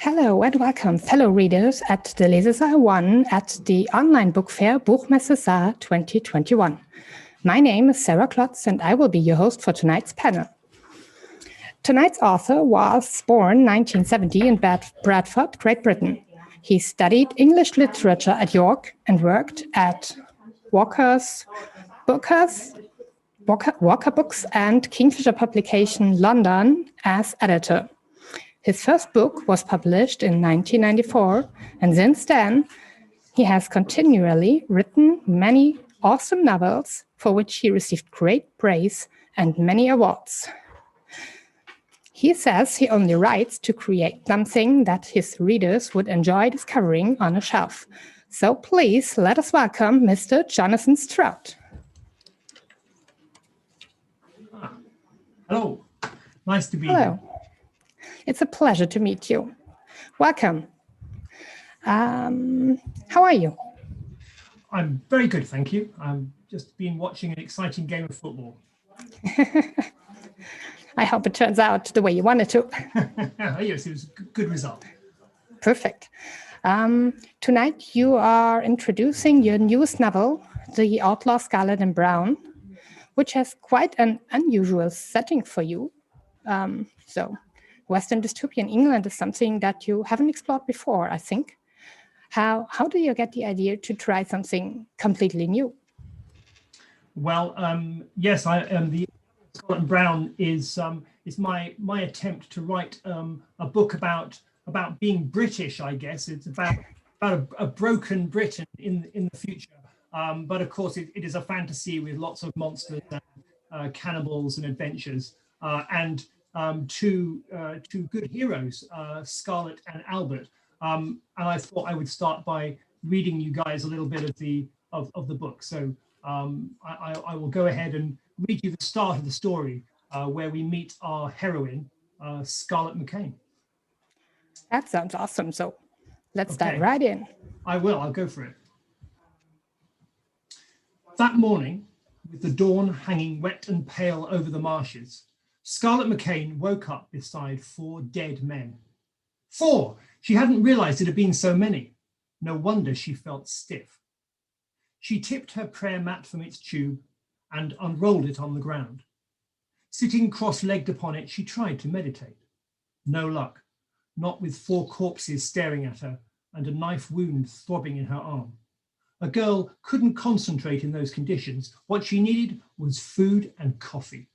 Hello and welcome, fellow readers at the Lesesaal 1 at the online book fair Buchmesse Saar 2021. My name is Sarah Klotz and I will be your host for tonight's panel. Tonight's author was born 1970 in Bradford, Great Britain. He studied English literature at York and worked at Walker Books and Kingfisher Publication London as editor. His first book was published in 1994, and since then, he has continually written many awesome novels for which he received great praise and many awards. He says he only writes to create something that his readers would enjoy discovering on a shelf. So please let us welcome Mr. Jonathan Stroud. Hello, nice to be here. It's a pleasure to meet you. Welcome. How are you? I'm very good, thank you. I've just been watching an exciting game of football. I hope it turns out the way you wanted to. Yes, it was a good result. Perfect. Tonight you are introducing your newest novel, The Outlaw Scarlet and Brown, which has quite an unusual setting for you. So Western dystopian England is something that you haven't explored before, I think. How do you get the idea to try something completely new? Well, yes, the Scarlet and Brown is my attempt to write a book about being British, I guess. It's about a broken Britain in the future. But of course, it is a fantasy with lots of monsters and cannibals and adventures. And two good heroes, Scarlet and Albert. And I thought I would start by reading you guys a little bit of the book. So I will go ahead and read you the start of the story where we meet our heroine, Scarlet McCain. That sounds awesome. So let's dive right in. I'll go for it. That morning, with the dawn hanging wet and pale over the marshes, Scarlet McCain woke up beside 4 dead men. 4! She hadn't realized it had been so many. No wonder she felt stiff. She tipped her prayer mat from its tube and unrolled it on the ground. Sitting cross-legged upon it, she tried to meditate. No luck, not with 4 corpses staring at her and a knife wound throbbing in her arm. A girl couldn't concentrate in those conditions. What she needed was food and coffee.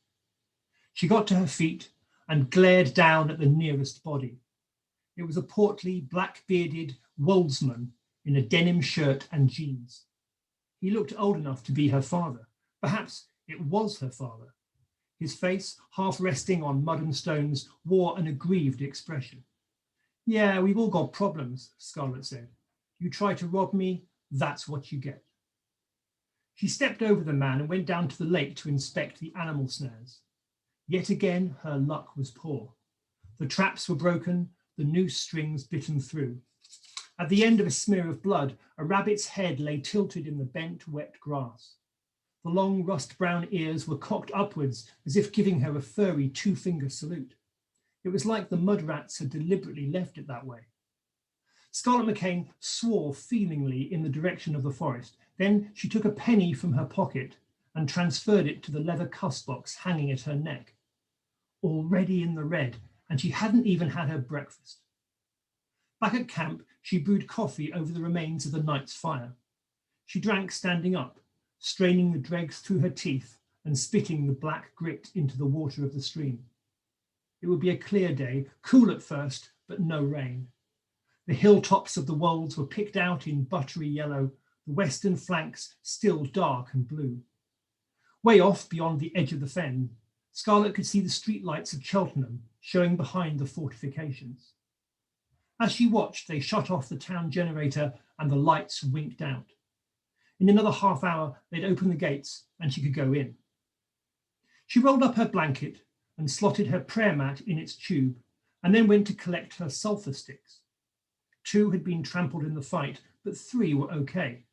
She got to her feet and glared down at the nearest body. It was a portly, black-bearded Woldsman in a denim shirt and jeans. He looked old enough to be her father. Perhaps it was her father. His face, half resting on mud and stones, wore an aggrieved expression. "Yeah, we've all got problems," Scarlet said. "You try to rob me, that's what you get." She stepped over the man and went down to the lake to inspect the animal snares. Yet again, her luck was poor. The traps were broken, the noose strings bitten through. At the end of a smear of blood, a rabbit's head lay tilted in the bent, wet grass. The long rust-brown ears were cocked upwards as if giving her a furry 2-finger salute. It was like the mud rats had deliberately left it that way. Scarlet McCain swore feelingly in the direction of the forest. Then she took a penny from her pocket and transferred it to the leather cuff box hanging at her neck. Already in the red, and she hadn't even had her breakfast. Back at camp, she brewed coffee over the remains of the night's fire. She drank standing up, straining the dregs through her teeth and spitting the black grit into the water of the stream. It would be a clear day, cool at first, but no rain. The hilltops of the wolds were picked out in buttery yellow, the western flanks still dark and blue. Way off beyond the edge of the fen, Scarlet could see the streetlights of Cheltenham showing behind the fortifications. As she watched, they shut off the town generator and the lights winked out. In another half hour, they'd open the gates and she could go in. She rolled up her blanket and slotted her prayer mat in its tube and then went to collect her sulfur sticks. 2 had been trampled in the fight, but 3 were okay.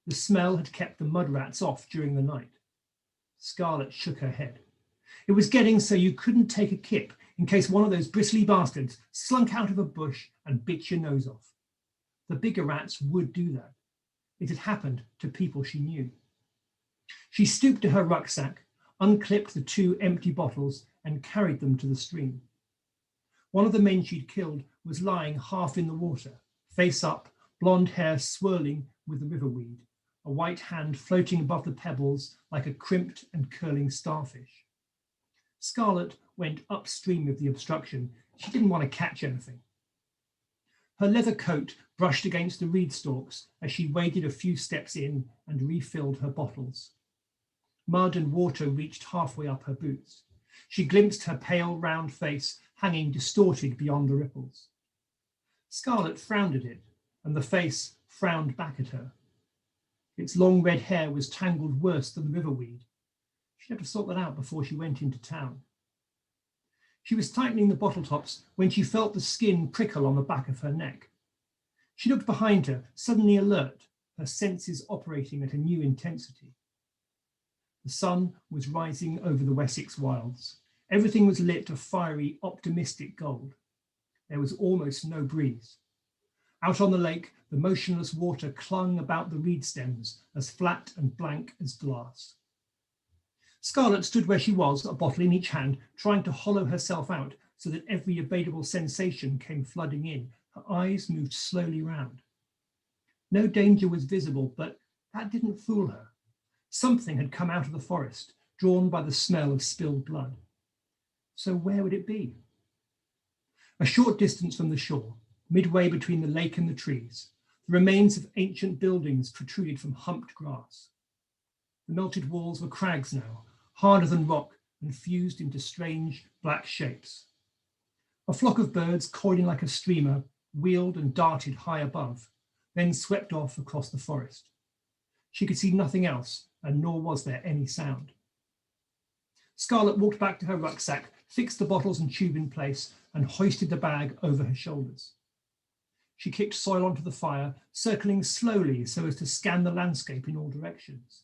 The smell had kept the mud rats off during the night. Scarlet shook her head. It was getting so you couldn't take a kip in case one of those bristly bastards slunk out of a bush and bit your nose off. The bigger rats would do that. It had happened to people she knew. She stooped to her rucksack, unclipped the 2 empty bottles and carried them to the stream. One of the men she'd killed was lying half in the water, face up, blonde hair swirling with the riverweed, a white hand floating above the pebbles like a crimped and curling starfish. Scarlett went upstream of the obstruction. She didn't want to catch anything. Her leather coat brushed against the reed stalks as she waded a few steps in and refilled her bottles. Mud and water reached halfway up her boots. She glimpsed her pale, round face hanging distorted beyond the ripples. Scarlett frowned at it, and the face frowned back at her. Its long red hair was tangled worse than the riverweed. She'd have to sort that out before she went into town. She was tightening the bottle tops when she felt the skin prickle on the back of her neck. She looked behind her, suddenly alert, her senses operating at a new intensity. The sun was rising over the Wessex wilds. Everything was lit a fiery, optimistic gold. There was almost no breeze. Out on the lake, the motionless water clung about the reed stems, as flat and blank as glass. Scarlett stood where she was, a bottle in each hand, trying to hollow herself out so that every available sensation came flooding in. Her eyes moved slowly round. No danger was visible, but that didn't fool her. Something had come out of the forest, drawn by the smell of spilled blood. So where would it be? A short distance from the shore, midway between the lake and the trees, the remains of ancient buildings protruded from humped grass. The melted walls were crags now, harder than rock and fused into strange black shapes. A flock of birds, coiling like a streamer, wheeled and darted high above, then swept off across the forest. She could see nothing else, and nor was there any sound. Scarlett walked back to her rucksack, fixed the bottles and tube in place, and hoisted the bag over her shoulders. She kicked soil onto the fire, circling slowly so as to scan the landscape in all directions.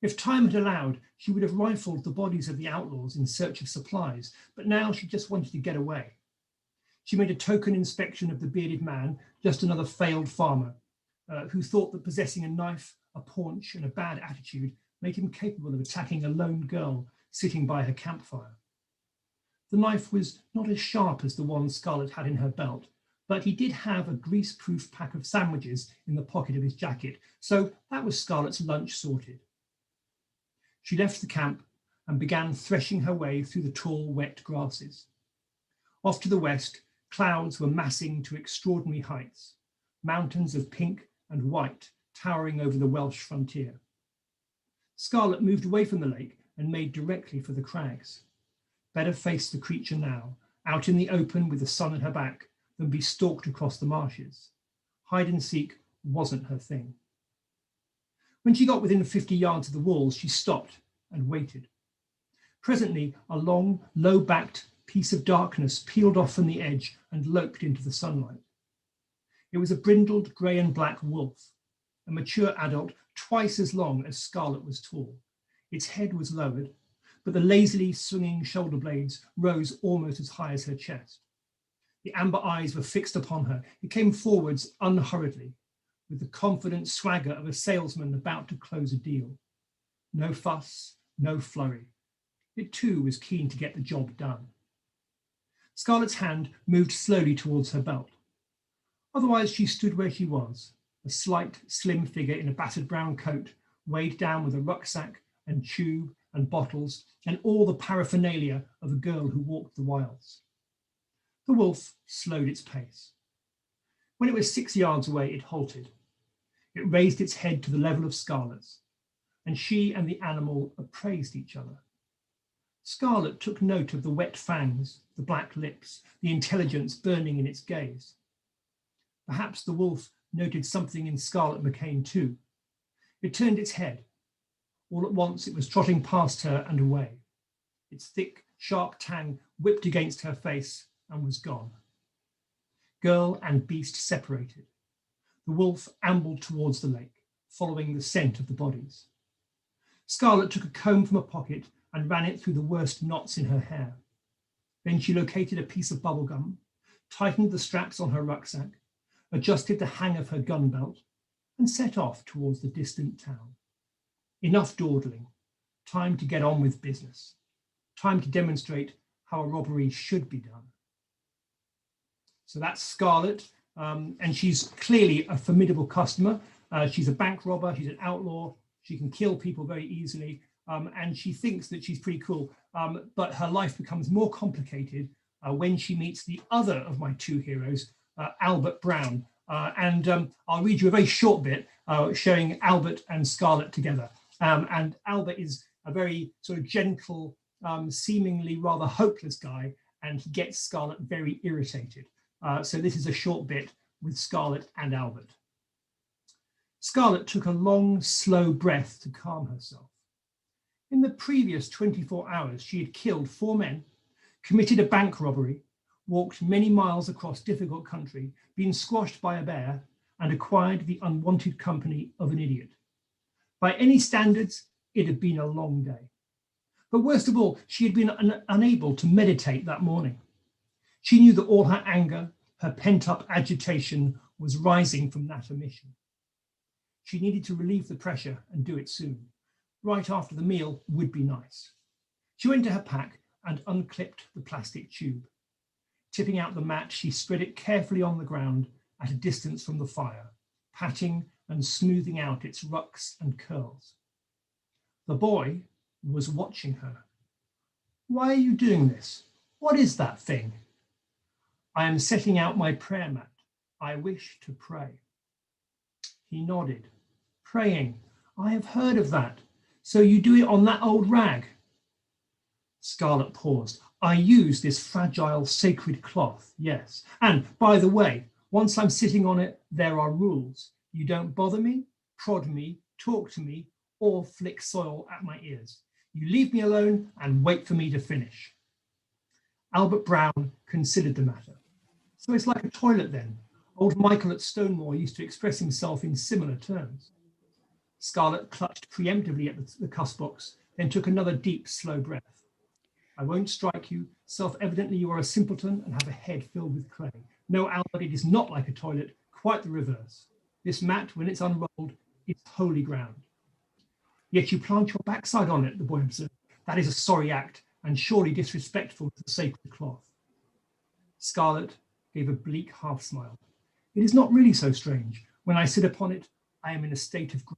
If time had allowed, she would have rifled the bodies of the outlaws in search of supplies, but now she just wanted to get away. She made a token inspection of the bearded man, just another failed farmer, who thought that possessing a knife, a paunch, and a bad attitude made him capable of attacking a lone girl sitting by her campfire. The knife was not as sharp as the one Scarlett had in her belt, but he did have a grease-proof pack of sandwiches in the pocket of his jacket, so that was Scarlett's lunch sorted. She left the camp and began threshing her way through the tall, wet grasses. Off to the west, clouds were massing to extraordinary heights, mountains of pink and white towering over the Welsh frontier. Scarlett moved away from the lake and made directly for the crags. Better face the creature now, out in the open with the sun at her back, than be stalked across the marshes. Hide and seek wasn't her thing. When she got within 50 yards of the walls, she stopped and waited. Presently, a long, low-backed piece of darkness peeled off from the edge and loped into the sunlight. It was a brindled grey and black wolf, a mature adult twice as long as Scarlett was tall. Its head was lowered, but the lazily swinging shoulder blades rose almost as high as her chest. The amber eyes were fixed upon her. It came forwards unhurriedly, with the confident swagger of a salesman about to close a deal. No fuss, no flurry. It too was keen to get the job done. Scarlett's hand moved slowly towards her belt. Otherwise, she stood where she was, a slight, slim figure in a battered brown coat, weighed down with a rucksack and tube and bottles and all the paraphernalia of a girl who walked the wilds. The wolf slowed its pace. When it was 6 yards away, it halted. It raised its head to the level of Scarlett's, and she and the animal appraised each other. Scarlett took note of the wet fangs, the black lips, the intelligence burning in its gaze. Perhaps the wolf noted something in Scarlett McCain too. It turned its head. All at once it was trotting past her and away. Its thick, sharp tang whipped against her face and was gone. Girl and beast separated. The wolf ambled towards the lake, following the scent of the bodies. Scarlett took a comb from a pocket and ran it through the worst knots in her hair. Then she located a piece of bubble gum, tightened the straps on her rucksack, adjusted the hang of her gun belt, and set off towards the distant town. Enough dawdling, time to get on with business, time to demonstrate how a robbery should be done. So that's Scarlett, and she's clearly a formidable customer. She's a bank robber, she's an outlaw, she can kill people very easily, and she thinks that she's pretty cool, but her life becomes more complicated when she meets the other of my two heroes, Albert Brown. I'll read you a very short bit showing Albert and Scarlett together. And Albert is a very sort of gentle, seemingly rather hopeless guy, and he gets Scarlett very irritated. So this is a short bit with Scarlett and Albert. Scarlett took a long, slow breath to calm herself. In the previous 24 hours, she had killed 4 men, committed a bank robbery, walked many miles across difficult country, been squashed by a bear, and acquired the unwanted company of an idiot. By any standards, it had been a long day. But worst of all, she had been unable to meditate that morning. She knew that all her anger, her pent-up agitation was rising from that omission. She needed to relieve the pressure and do it soon. Right after the meal would be nice. She went to her pack and unclipped the plastic tube. Tipping out the mat, she spread it carefully on the ground at a distance from the fire, patting and smoothing out its rucks and curls. The boy was watching her. "Why are you doing this? What is that thing?" "I am setting out my prayer mat. I wish to pray." He nodded. "Praying, I have heard of that. So you do it on that old rag?" Scarlett paused. "I use this fragile sacred cloth, yes. And by the way, once I'm sitting on it, there are rules. You don't bother me, prod me, talk to me, or flick soil at my ears. You leave me alone and wait for me to finish." Albert Brown considered the matter. "So it's like a toilet then. Old Michael at Stonemore used to express himself in similar terms." Scarlett clutched preemptively at the cuss box, then took another deep, slow breath. "I won't strike you. Self-evidently you are a simpleton and have a head filled with clay. No, Albert, it is not like a toilet, quite the reverse. This mat, when it's unrolled, is holy ground." "Yet you plant your backside on it," the boy observed. "That is a sorry act, and surely disrespectful to the sacred cloth." Scarlett gave a bleak half smile. "It is not really so strange. When I sit upon it, I am in a state of grace."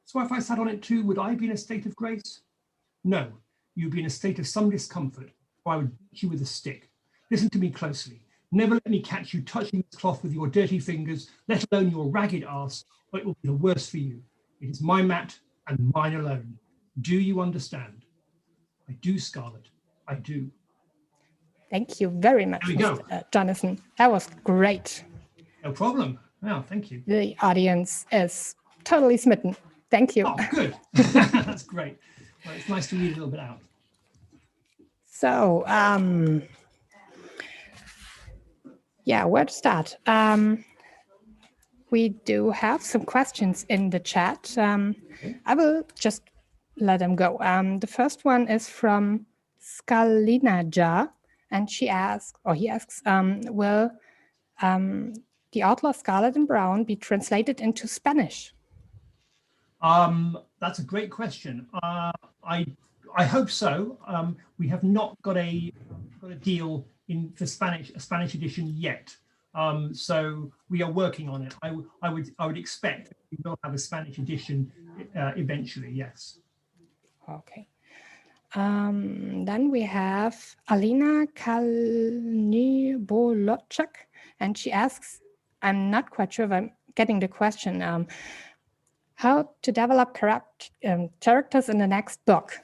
"So if I sat on it too, would I be in a state of grace?" "No, you'd be in a state of some discomfort, or I would beat you with a stick. Listen to me closely. Never let me catch you touching this cloth with your dirty fingers, let alone your ragged arse, or it will be the worse for you. It is my mat and mine alone. Do you understand?" "I do, Scarlett, I do." Thank you very much, Mr. Jonathan. That was great. No problem. Oh, thank you. The audience is totally smitten. Thank you. Oh, good. That's great. Well, it's nice to read a little bit out. So, yeah, where to start? We do have some questions in the chat. I will just let them go. The first one is from Skalinaja, and he asks, will the outlaw Scarlett and Brown be translated into Spanish? That's a great question. I hope so. We have not got a deal for a Spanish edition yet. So we are working on it. I would expect we will have a Spanish edition eventually. Yes. Okay. Then we have Alina Kalnibolochak, and she asks, I'm not quite sure if I'm getting the question, how to develop characters in the next book.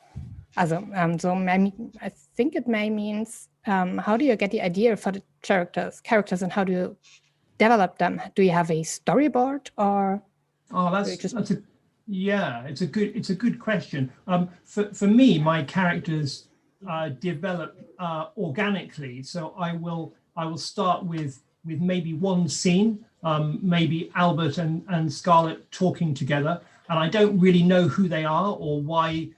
So I think it may means how do you get the idea for the characters, and how do you develop them? Do you have a storyboard, or? Oh, it's a good question. For me, my characters develop organically. So I will start with maybe one scene, maybe Albert and Scarlett talking together, and I don't really know who they are or why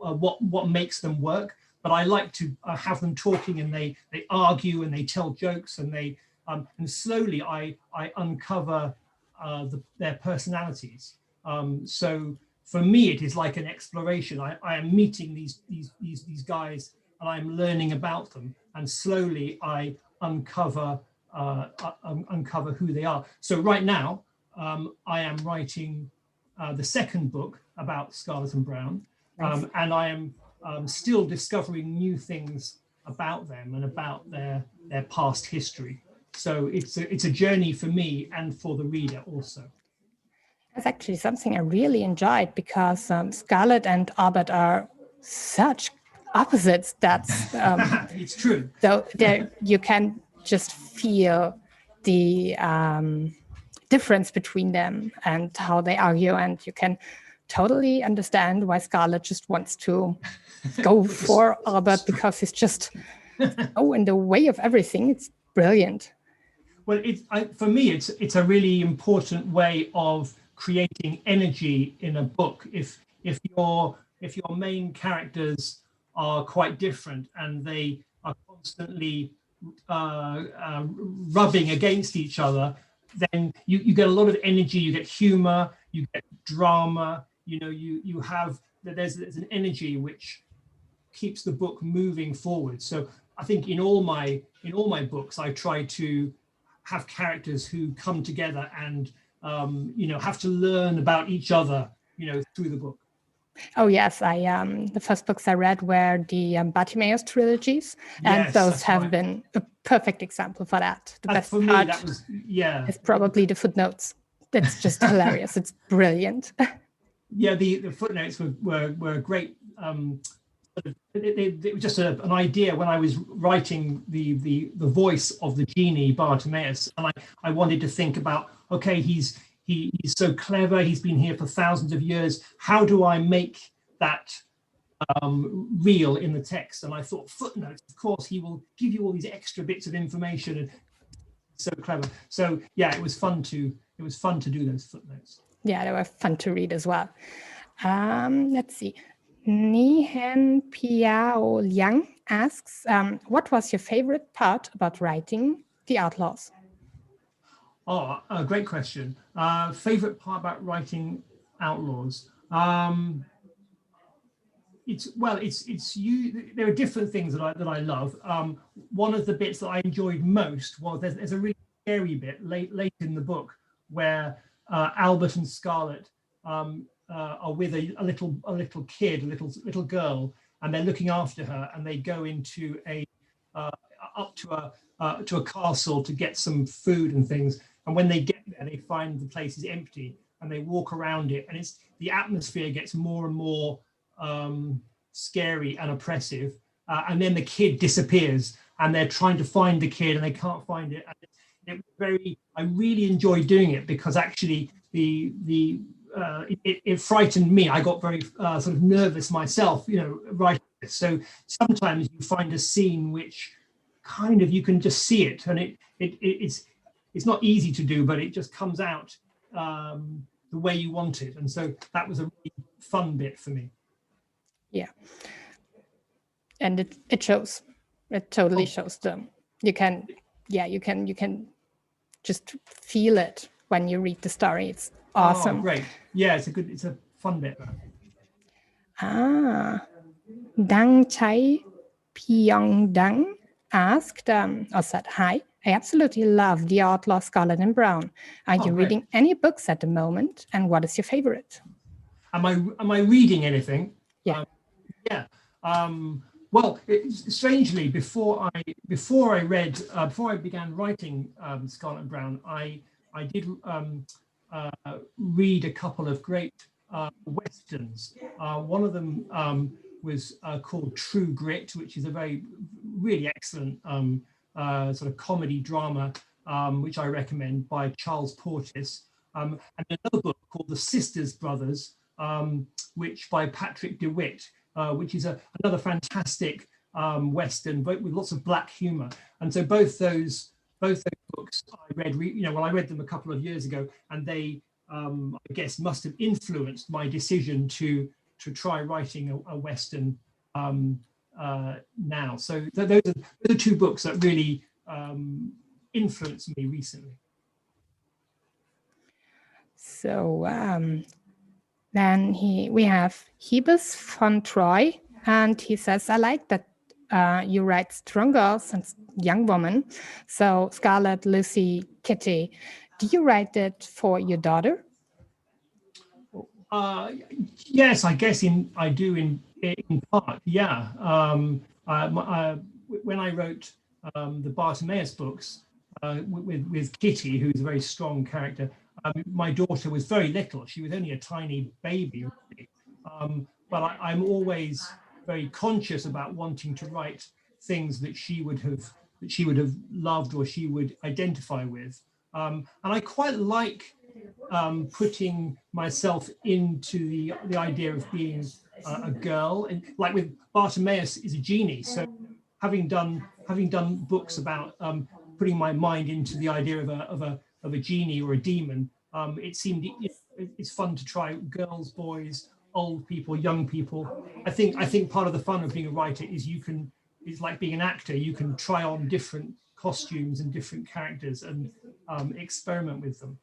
what makes them work. But I like to have them talking, and they argue and they tell jokes, and they and slowly I uncover their personalities. So for me, it is like an exploration. I am meeting these guys, and I'm learning about them, and slowly I uncover who they are. So right now, I am writing the second book about Scarlet and Brown, Nice. and I am still discovering new things about them and about their past history. So it's a journey for me and for the reader also. That's actually something I really enjoyed, because Scarlett and Albert are such opposites. That's it's true. So there you can just feel the difference between them and how they argue, and you can totally understand why Scarlett just wants to go for Albert, because he's just in the way of everything. It's brilliant. Well, for me, it's a really important way of creating energy in a book. If your main characters are quite different and they are constantly rubbing against each other, then you get a lot of energy, you get humor, you get drama, you have, there's an energy which keeps the book moving forward. So I think in all my books, I try to have characters who come together and have to learn about each other, through the book. Oh yes, the first books I read were the Bartimaeus trilogies, and Yes, those have right. been a perfect example for that. The best for me, part that was, yeah, is probably the footnotes. That's just hilarious. It's brilliant. Yeah, the footnotes were great. It was just an idea when I was writing the voice of the genie Bartimaeus, and I wanted to think about, okay, he's so clever, he's been here for thousands of years, how do I make that real in the text? And I thought, footnotes, of course, he will give you all these extra bits of information, and so clever. So yeah, it was fun to do those footnotes. Yeah, they were fun to read as well. Let's see. Nihen Piao Liang asks, what was your favorite part about writing The Outlaws? Oh, a great question. Favorite part about writing Outlaws? There are different things that I love. One of the bits that I enjoyed most was there's a really scary bit late in the book where Albert and Scarlett are with a little kid, a little girl, and they're looking after her, and they go into up to a castle to get some food and things. And when they get there, they find the place is empty, and they walk around it, and the atmosphere gets more and more scary and oppressive. And then the kid disappears, and they're trying to find the kid, and they can't find it. And I really enjoyed doing it, because actually it frightened me. I got very sort of nervous myself, writing this. So sometimes you find a scene which kind of, you can just see it, and it's not easy to do, but it just comes out the way you want it. And so that was a really fun bit for me. Yeah. And it shows. It totally shows them. You can just feel it when you read the story. It's awesome. Oh, great. Yeah, it's a fun bit. Dang Chai Pyong Dang asked, or said, hi, I absolutely love The Outlaw Scarlet and Brown. Are you reading any books at the moment? And what is your favorite? Am I reading anything? Yeah. Well, strangely, before I began writing Scarlet and Brown, I did read a couple of great westerns. One of them was called True Grit, which is a really excellent sort of comedy drama, which I recommend, by Charles Portis. And another book called The Sisters Brothers, which by Patrick DeWitt, which is another fantastic western, but with lots of black humor. And so both those books I read, I read them a couple of years ago, and they I guess must have influenced my decision to try writing a Western now. So those are two books that really influenced me recently. So then we have Hebes von Troy, and he says, I like that you write strong girls and young women. So Scarlett, Lucy, Kitty, do you write it for your daughter? Yes, I guess I do in part. Yeah. When I wrote the Bartimaeus books with Kitty, who's a very strong character, my daughter was very little. She was only a tiny baby, really. But I'm always very conscious about wanting to write things that she would have loved or she would identify with. And I quite like putting myself into the idea of being a girl, and like with Bartimaeus is a genie. So having done books about putting my mind into the idea of a genie or a demon, it seemed it's fun to try girls, boys, old people, young people. I think part of the fun of being a writer is it's like being an actor. You can try on different costumes and different characters and experiment with them.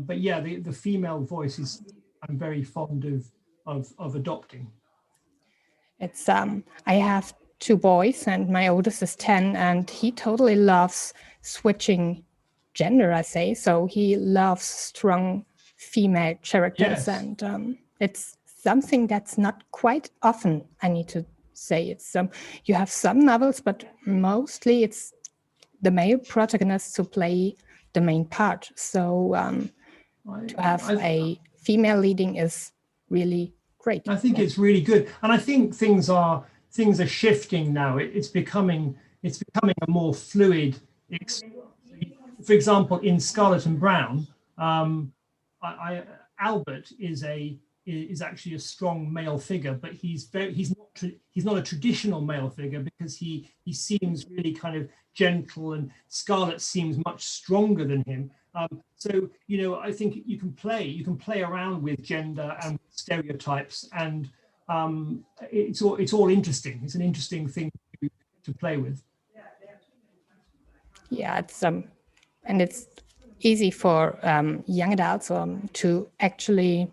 But yeah, the female voice I'm very fond of adopting. It's I have 2 boys, and my oldest is 10, and he totally loves switching gender, I say. So he loves strong female characters, yes. And it's something that's not quite often, I need to say. It's you have some novels, but mostly it's the male protagonists who play the main part. So to have a female leading is really great. I think it's really good, and I think things are shifting now. It's becoming a more fluid experience. For example, in Scarlet and Brown, Albert is actually a strong male figure, but he's not a traditional male figure, because he seems really kind of gentle, and Scarlet seems much stronger than him. So I think you can play around with gender and stereotypes, and it's all interesting. It's an interesting thing to play with. Yeah, it's and it's easy for young adults to actually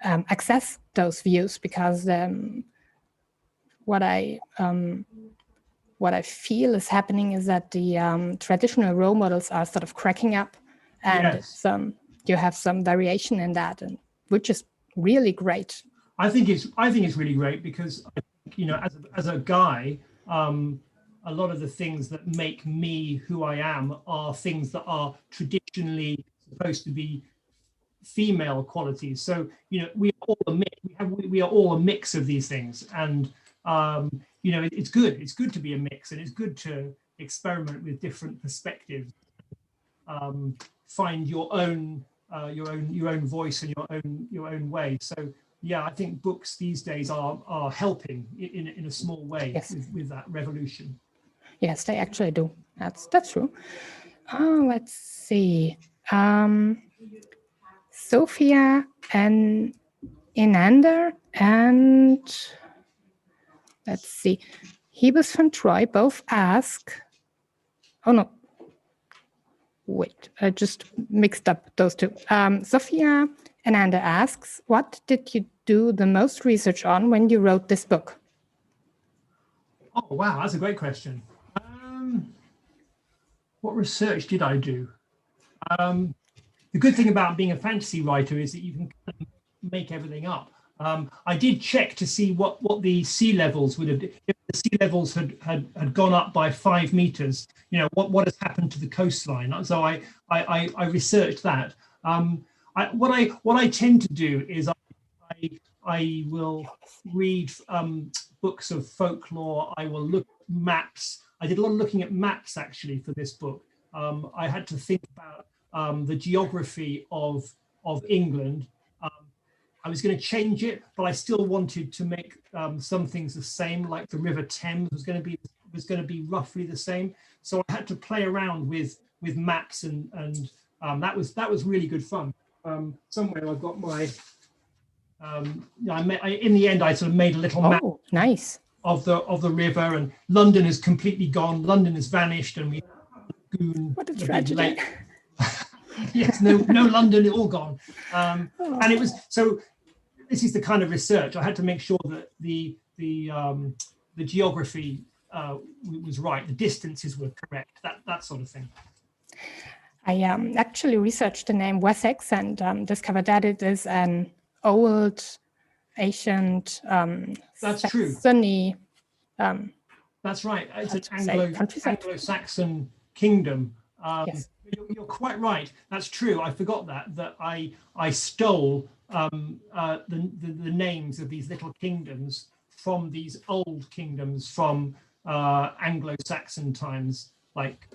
access those views, because what I feel is happening is that the traditional role models are sort of cracking up, and yes. You have some variation in that, and which is really great. I think it's really great, because I think, as a guy, a lot of the things that make me who I am are things that are traditionally supposed to be female qualities. So we are all a mix. We are all a mix of these things, and it's good. It's good to be a mix, and it's good to experiment with different perspectives. Find your own voice and your own way. So yeah, I think books these days are helping in a small way, yes. with that revolution. Yes, they actually do. That's true. Let's see. Sophia and Inander and let's see. Hebes von Troy both ask. Oh no. Wait, I just mixed up those two. Sophia Ananda asks, what did you do the most research on when you wrote this book? Oh, wow, that's a great question. What research did I do? The good thing about being a fantasy writer is that you can kind of make everything up. I did check to see what the sea levels would have, if the sea levels had gone up by 5 meters, what has happened to the coastline. So I researched that. What I tend to do is I will read books of folklore. I will look at maps. I did a lot of looking at maps actually for this book. I had to think about the geography of England. I was going to change it, but I still wanted to make some things the same, like the River Thames was going to be roughly the same. So I had to play around with maps, and that was really good fun. Somewhere I've got In the end, I sort of made a little map nice. of the river, and London is completely gone. London has vanished, and we what a tragedy. Yes, no London, all gone. And it was so. This is the kind of research I had to make sure that the geography was right, the distances were correct, that sort of thing. I actually researched the name Wessex and discovered that it is an old, ancient, Saxony. That's right. It's an Anglo-Saxon kingdom. Yes. You're quite right. That's true. I forgot that I stole the names of these little kingdoms from these old kingdoms from Anglo-Saxon times, like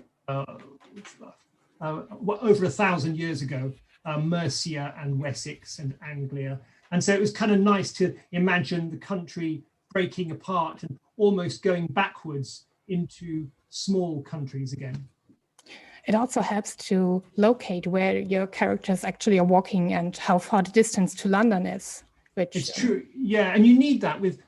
over 1,000 years ago, Mercia and Wessex and Anglia. And so it was kind of nice to imagine the country breaking apart and almost going backwards into small countries again. It also helps to locate where your characters actually are walking and how far the distance to London is. It's true, yeah, and you need that with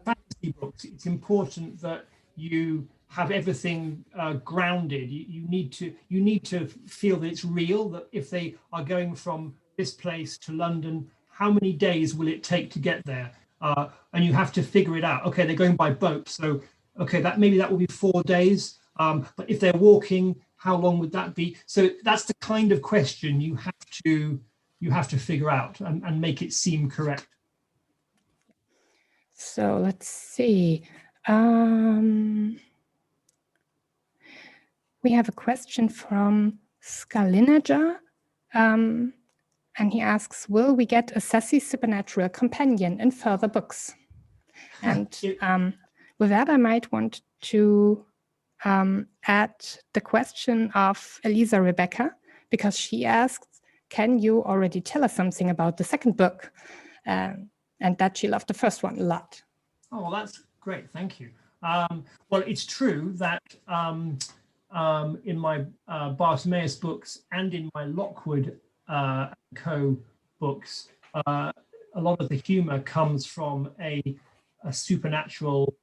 fantasy books. It's important that you have everything grounded. You need to feel that it's real. That if they are going from this place to London, how many days will it take to get there? And you have to figure it out. Okay, they're going by boat, so okay, maybe that will be 4 days. But if they're walking, how long would that be? So that's the kind of question you have to figure out and make it seem correct. So let's see. We have a question from Skalinaja, and he asks, will we get a sassy supernatural companion in further books? And with that, I might want to add the question of Elisa Rebecca, because she asks, can you already tell us something about the second book? And that she loved the first one a lot. Oh, that's great. Thank you. Well, it's true that in my Bartimaeus books and in my Lockwood Co books, a lot of the humor comes from a supernatural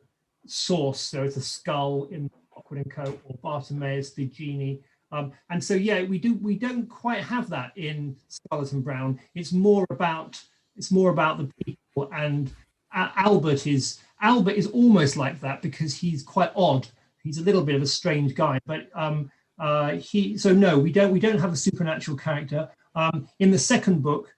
source. So it's a skull in Lockwood and Co, or Bartimaeus the genie. And so, yeah, we don't quite have that in Scarlet and Brown. It's more about the people, and Albert is almost like that because he's quite odd. He's a little bit of a strange guy, but no, we don't have a supernatural character. In the second book,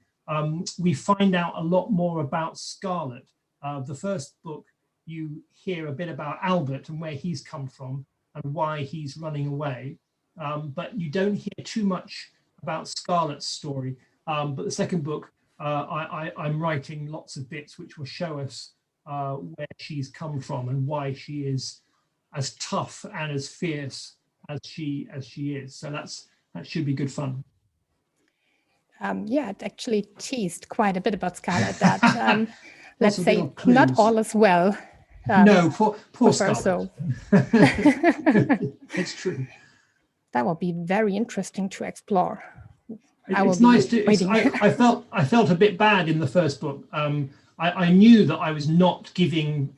we find out a lot more about Scarlet. The first book, you hear a bit about Albert and where he's come from and why he's running away, but you don't hear too much about Scarlet's story. But the second book, I'm writing lots of bits which will show us where she's come from and why she is as tough and as fierce as she is. So that should be good fun. Yeah, it actually teased quite a bit about Scarlet. That let's say not all is well. No, poor Scarlet. So. It's true. That will be very interesting to explore. It's nice I felt a bit bad in the first book. I knew that I was not giving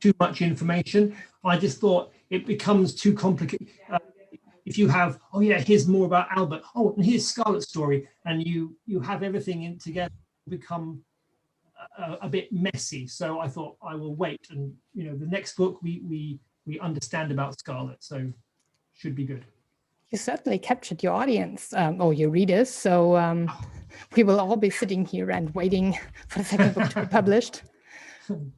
too much information. I just thought it becomes too complicated. If you have, oh yeah, here's more about Albert. Oh, and here's Scarlet's story, and you have everything in together, become a bit messy. So I thought I will wait, and the next book we understand about Scarlet, so should be good. You certainly captured your audience or your readers, so we will all be sitting here and waiting for the second book to be published,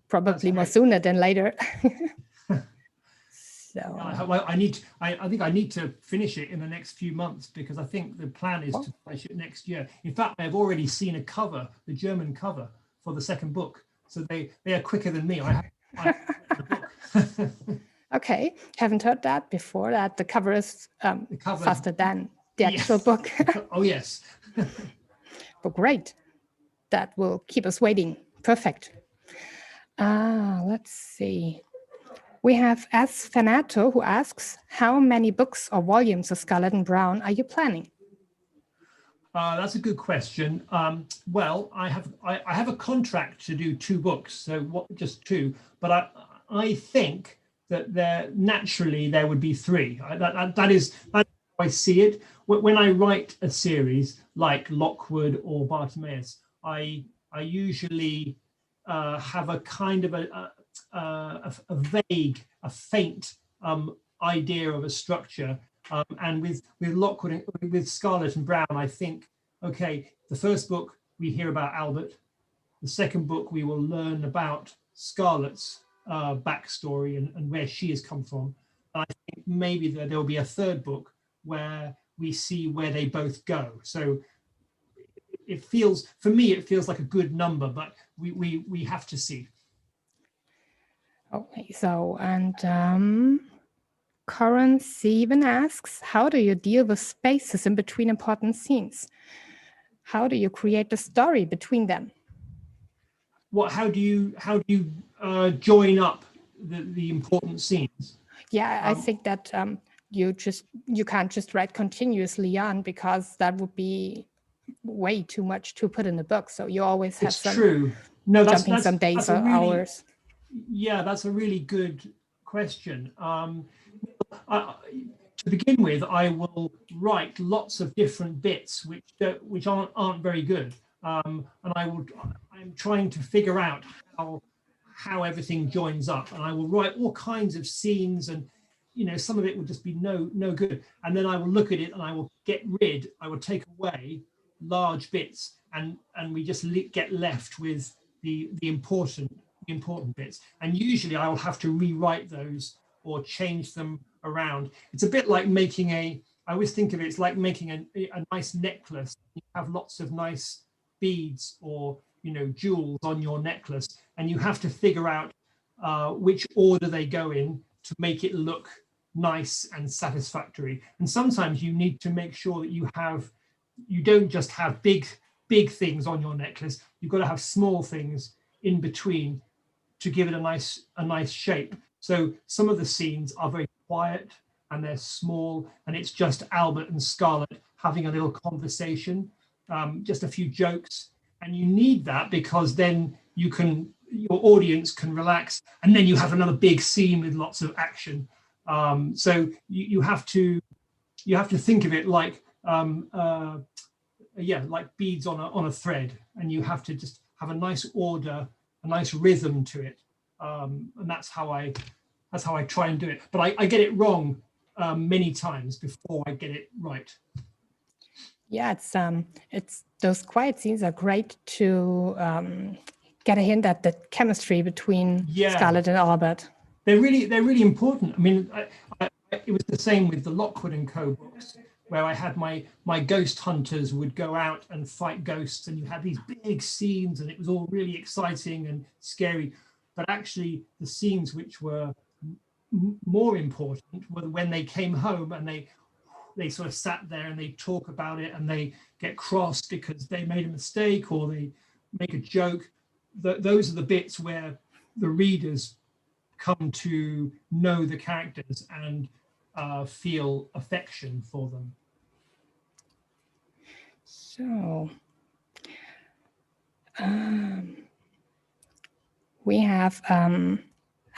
probably more sooner than later. So I think I need to finish it in the next few months, because I think the plan is to finish it next year. In fact, I've already seen a cover, the German cover for the second book, so they are quicker than me. I have the book. Okay, haven't heard that before, that the cover is faster than the actual book. Oh, yes. But great. That will keep us waiting. Perfect. Let's see. We have S. Fanato, who asks, how many books or volumes of Scarlet and Brown are you planning? That's a good question. Well, I have a contract to do 2 books, so what, just 2. But I think that naturally there would be 3. That is how I see it. When I write a series like Lockwood or Bartimaeus, I usually have a kind of a vague, a faint idea of a structure. And with Lockwood, with Scarlett and Brown, I think, okay, the first book we hear about Albert, the second book we will learn about Scarlett's backstory and where she has come from. And I think maybe there will be a third book where we see where they both go. So it feels, for me, it feels like a good number, but we have to see. Okay, so, and Corin Seven asks, how do you deal with spaces in between important scenes? How do you create the story between them? How do you join up the important scenes? Yeah, I think that you can't just write continuously on, because that would be way too much to put in a book. So you always have some true. No, jumping some days or hours. Yeah, that's a really good question. To begin with, I will write lots of different bits which aren't very good, and I'm trying to figure out how everything joins up, and I will write all kinds of scenes, and some of it will just be no good, and then I will look at it and I will take away large bits, and we just get left with the important bits, and usually I will have to rewrite those or change them around. It's a bit like making I always think of it, it's like making a nice necklace. You have lots of nice beads or jewels on your necklace, and you have to figure out which order they go in to make it look nice and satisfactory. And sometimes you need to make sure that you don't just have big things on your necklace. You've got to have small things in between to give it a nice shape. So some of the scenes are very quiet and they're small, and it's just Albert and Scarlett having a little conversation, just a few jokes. And you need that because then your audience can relax, and then you have another big scene with lots of action. So you have to think of it like like beads on a thread, and you have to just have a nice order, a nice rhythm to it, and that's how I try and do it. But I get it wrong many times before I get it right. Yeah, it's those quiet scenes are great to get a hint at the chemistry between Scarlett and Albert. They're really important. I mean, it was the same with the Lockwood and Co. books, where I had my ghost hunters would go out and fight ghosts, and you had these big scenes, and it was all really exciting and scary. But actually, the scenes which were more important were when they came home and they sort of sat there and they talk about it, and they get cross because they made a mistake or they make a joke. Those are the bits where the readers come to know the characters and feel affection for them. So we have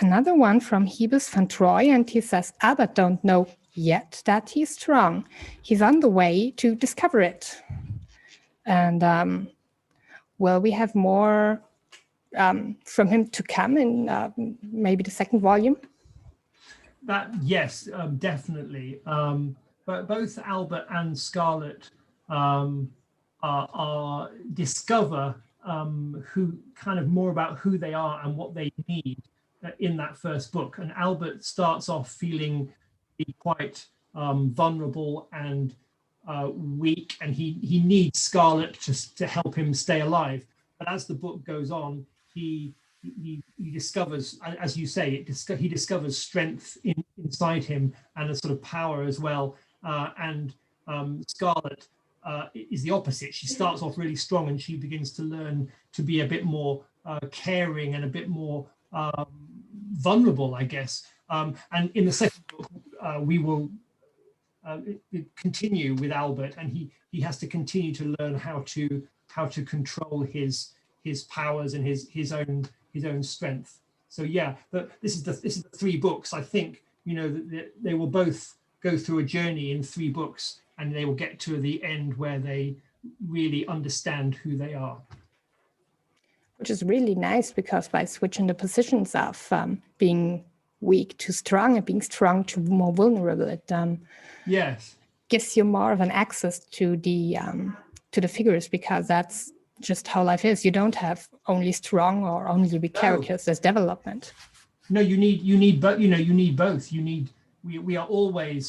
another one from Hebus van Troy, and he says, Albert don't know yet that he's strong. He's on the way to discover it. And well, we have more from him to come in maybe the second volume. Yes, definitely. But both Albert and Scarlett discover who kind of more about who they are and what they need in that first book. And Albert starts off feeling quite vulnerable and weak, and he needs Scarlett to help him stay alive. But as the book goes on, he discovers, as you say, he discovers strength inside him and a sort of power as well. And Scarlett is the opposite. She starts off really strong, and she begins to learn to be a bit more caring and a bit more vulnerable, I guess. And in the second book, we will continue with Albert, and he he has to continue to learn how to control his powers and his own strength. So yeah, but this is the 3 books. I think, you know, that they will both go through a journey in 3 books, and they will get to the end where they really understand who they are. Which is really nice, because by switching the positions of being weak to strong and being strong to more vulnerable, it Yes, gives you more of an access to the figures, because that's just how life is. You don't have only strong or only weak characters. There's development. No, you need both. You know, you need both. You need. We are always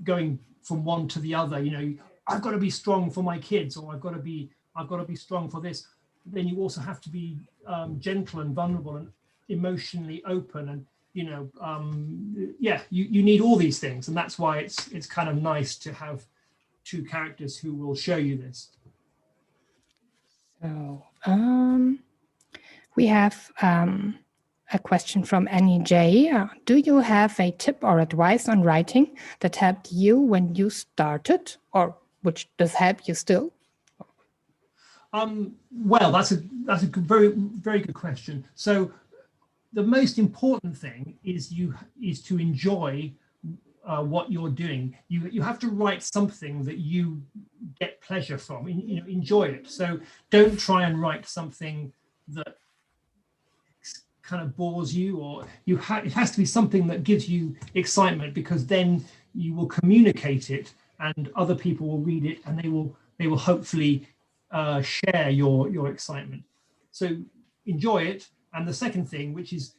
going from one to the other. You know, I've got to be strong for my kids, or I've got to be strong for this. Then you also have to be gentle and vulnerable and emotionally open, and you know, yeah, you need all these things, and that's why it's kind of nice to have 2 characters who will show you this. So we have a question from Annie J. Do you have a tip or advice on writing that helped you when you started, or which does help you still? Well, that's a very, very good question. So the most important thing is to enjoy what you're doing. You have to write something that you get pleasure from. You know, enjoy it. So don't try and write something that kind of bores you, or it has to be something that gives you excitement, because then you will communicate it, and other people will read it, and they will hopefully share your excitement. So enjoy it. And the second thing, which is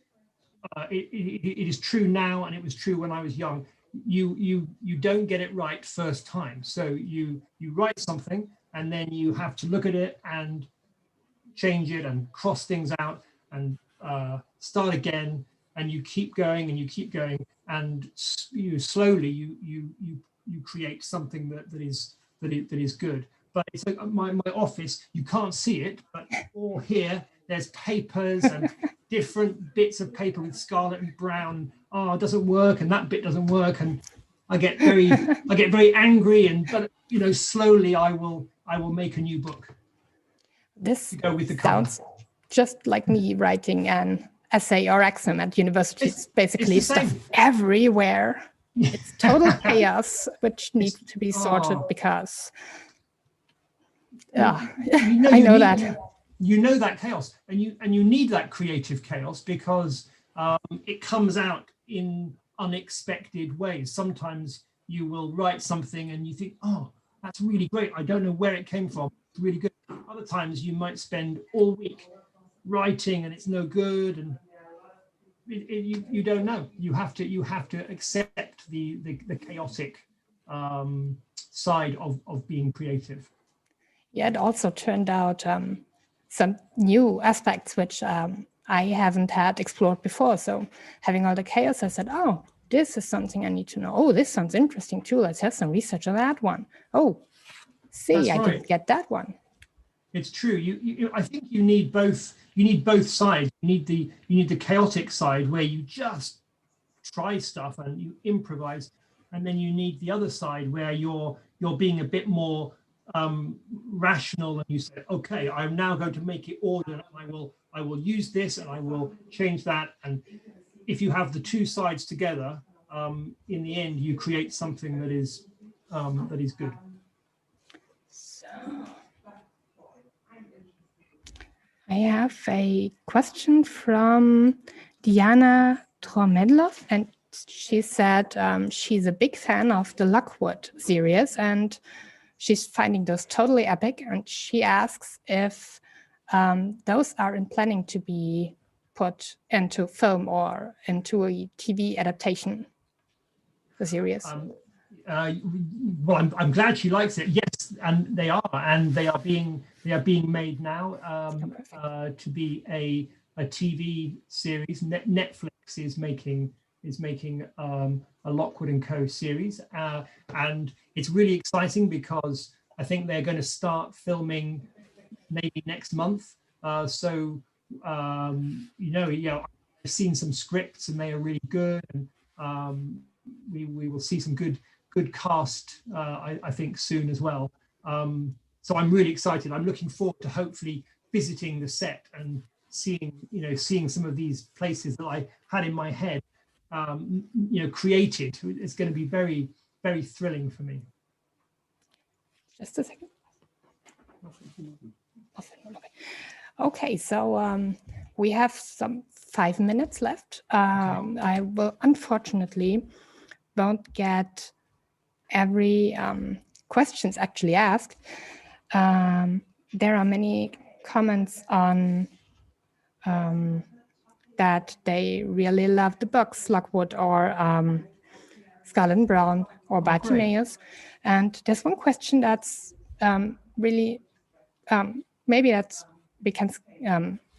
it is true now, and it was true when I was young, you don't get it right first time. So you write something, and then you have to look at it and change it and cross things out and start again, and you keep going and you keep going, and slowly you create something that is good. But it's like my office, you can't see it, but all here there's papers and different bits of paper with scarlet and brown. Oh, it doesn't work, and that bit doesn't work, and I get very angry, but you know, slowly I will make a new book. This go with the sounds just like me writing an essay or exam at university. It's basically it's stuff everywhere. It's total chaos, which needs to be sorted, because I know that. You know that chaos, and you need that creative chaos, because it comes out in unexpected ways. Sometimes you will write something and you think, oh, that's really great. I don't know where it came from. It's really good. Other times you might spend all week writing and it's no good, and you don't know. You have to accept the chaotic side of being creative. Yeah, it also turned out some new aspects which I haven't had explored before. So having all the chaos, I said, oh, this is something I need to know. Oh, this sounds interesting too. Let's have some research on that one. Oh, see, I didn't get that one. It's true. I think you need both. You need both sides. You need the chaotic side where you just try stuff and you improvise, and then you need the other side where you're being a bit more rational, and you say, okay, I'm now going to make it ordered, and I will use this and I will change that. And if you have the 2 sides together, in the end you create something that is good. So I have a question from Diana Tromedlov, and she said she's a big fan of the Lockwood series, and she's finding those totally epic, and she asks if those are in planning to be put into film or into a TV adaptation, the series. Well, I'm glad she likes it. Yes, and they are being made now to be a TV series. Netflix is making a Lockwood and Co. series, and it's really exciting because I think they're going to start filming maybe next month. So I've seen some scripts and they are really good, and we will see some good good cast, I think, soon as well. So I'm really excited. I'm looking forward to hopefully visiting the set and seeing some of these places that I had in my head, created. It's going to be very, very thrilling for me. Just a second. Okay, so we have some 5 minutes left. I will unfortunately won't get every questions actually asked. There are many comments on that they really love the books, Lockwood or Scarlet and Brown or Bartimaeus. And there's one question that's really, maybe that's we can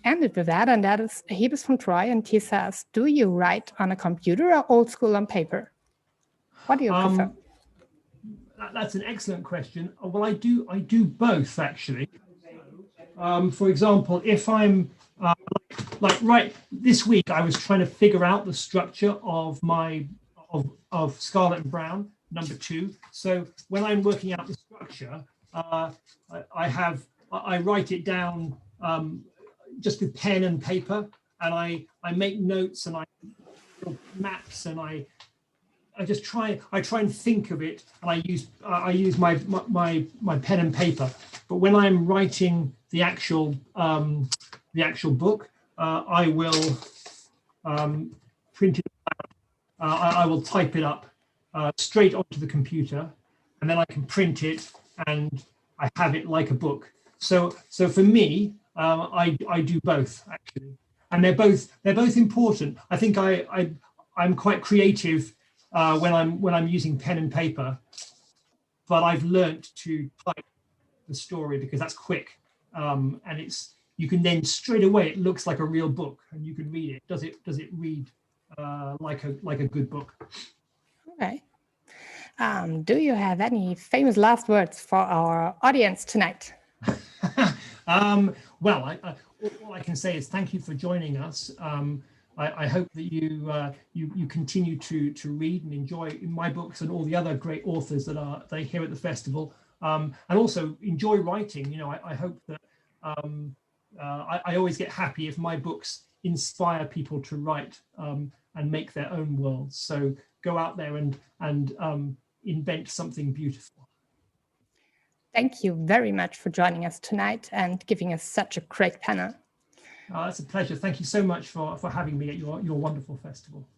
end it with that, and that is Hebes from Troy, and he says, do you write on a computer or old school on paper? What do you prefer? That's an excellent question. Well, I do both, actually. For example, if I'm right this week, I was trying to figure out the structure of of Scarlet and Brown #2. So when I'm working out the structure, I write it down just with pen and paper, and I make notes and I build maps, and I try and think of it, and I use my pen and paper. But when I'm writing the actual book, I will print it out. I will type it up straight onto the computer, and then I can print it, and I have it like a book. So for me, I do both, actually, and they're both important. I think I'm quite creative when I'm using pen and paper, but I've learnt to type the story because that's quick, and you can then straight away, it looks like a real book, and you can read it. Does it read like a good book? Okay. Do you have any famous last words for our audience tonight? Well, all I can say is thank you for joining us. I hope that you continue to read and enjoy my books and all the other great authors that are here at the festival, and also enjoy writing. I hope that I always get happy if my books inspire people to write and make their own worlds. So go out there and invent something beautiful. Thank you very much for joining us tonight and giving us such a great panel. It's a pleasure. Thank you so much for having me at your wonderful festival.